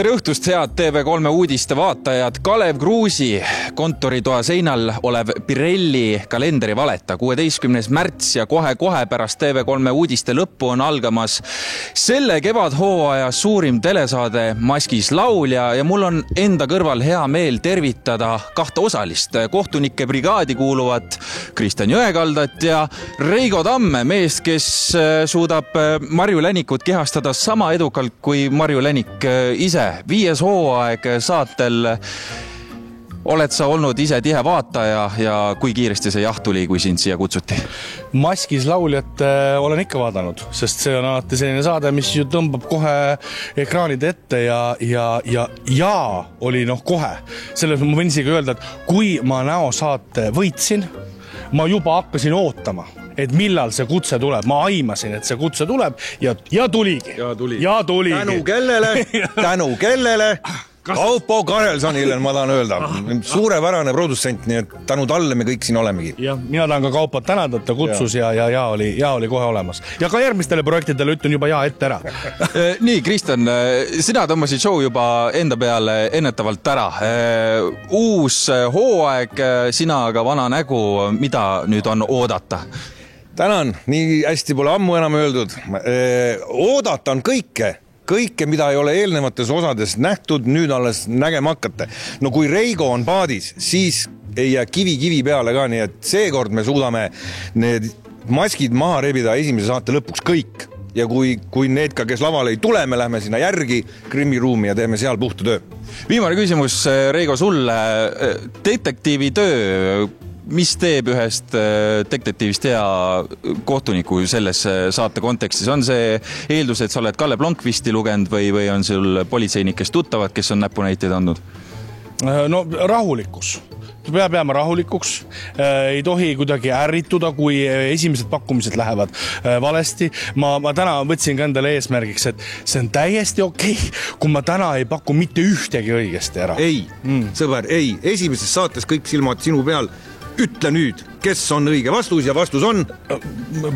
Tere õhtust, head TV3 uudiste vaatajad. Kalev Kruusi kontoritoa seinal olev Pirelli kalendri valeta. 16. märts ja kohe pärast TV3 uudiste lõppu on algamas selle kevadhooaja suurim telesaade Maskis laulja ja mul on enda kõrval hea meel tervitada kahte osalist. Kohtunike brigaadi kuuluvat Kristjan Jõekaldat ja Reigo Tamme, meest, kes suudab Marju Länikut kehastada sama edukalt kui Marju Länik ise. 5. hooaeg saatel. Oled sa olnud ise tihe vaataja ja kui kiiresti see jaht tuli, kui sind siia kutsuti? Maskis lauljat olen ikka vaadanud, sest see on alati selline saade, mis ju tõmbab kohe ekraanide ette ja oli kohe. Selles ma võin isegi öelda, et kui ma näosaate võitsin, ma juba hakkasin ootama, et millal see kutse tuleb. Ma aimasin, et see kutse tuleb ja tuligi. Ja tuligi. Tänu kellele? Kaupo Karelsonile ma tahan öelda. Suurepärane produtsent, nii et tänu talle me kõik siin olemegi. Ja mina tahan ka Kaupot tänada, et ta kutsus ja oli kohe olemas. Ja ka järgmistele projektidele ütlen juba ette ära. Nii, Kristjan, sina tõmbasid show juba enda peale ennetavalt ära. Uus hooaeg, sina aga vana nägu, mida nüüd on oodata? Tänan, nii hästi pole ammu enam öeldud. Oodata on kõike, mida ei ole eelnevates osades nähtud, nüüd alles nägema hakata. No kui Reigo on paadis, siis ei jää kivi peale ka, nii et seekord me suudame need maskid maha rebida esimese saate lõpuks kõik. Ja kui need ka, kes lavale ei tule, me lähme sinna järgi Krimmi ruumi ja teeme seal puhta töö. Viimane küsimus, Reigo, sulle. Detektiivi töö, mis teeb ühest detektiivist hea kohtuniku selles saate kontekstis? On see eeldus, et sa oled Kalle Blomqvisti lugenud või on sul politseinikest tuttavad, kes on näpunäiteid andnud? No rahulikkus. Peab jääma rahulikuks, ei tohi kuidagi ärrituda, kui esimesed pakkumised lähevad valesti. Ma täna võtsin ka endale eesmärgiks, et see on täiesti okei, kui ma täna ei paku mitte ühtegi õigesti ära. Ei, sõber, ei. Esimeses saates kõik silmad sinu peal. Ütle nüüd, kes on õige vastus ja vastus on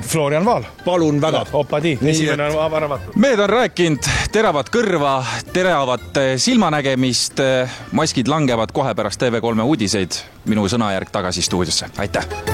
Florian Vaal. Palun väga. Opadi, esimene on väravatud. Mehed on rääkinud teravat kõrva, teravat silmanägemist. Maskid langevad kohe pärast TV3 uudiseid. Minu sõnajärg tagasi stuudiosse. Aitäh!